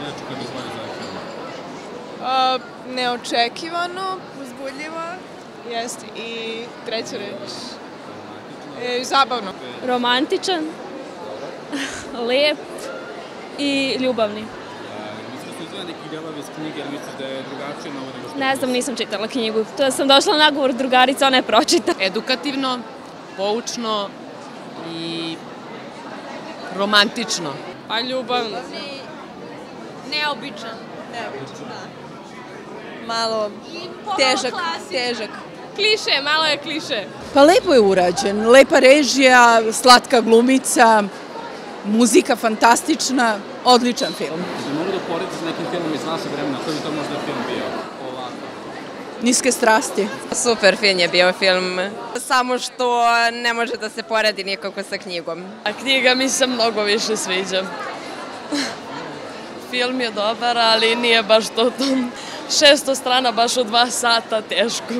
reči kada izvoli za ovaj film? Neočekivano, uzbudljivo, jeste, i treća reč. Zabavno. Romantičan, lep i ljubavni. Misliš da su izgleda neki delovi iz knjige, jer misliš da je drugačije na ovo nego što... Ne znam, nisam čitala knjigu. To sam došla na nagovor drugarica, ona je pročita. Edukativno, poučno i romantično. Pa ljubavno. Neobičan. Malo težak. Kliše, malo je kliše. Pa lepo je urađen, lepa režija, slatka glumica, muzika fantastična, odličan film. Ne mogu da porediti s nekim filmom iz našeg vremena, koji bi to možda film bio? Ovako. Niske strasti. Super film je bio film, samo što ne može da se poredi nikako sa knjigom. A knjiga mi se mnogo više sviđa. Film je dobar, ali nije baš to 600 strana baš u 2 sata, teško.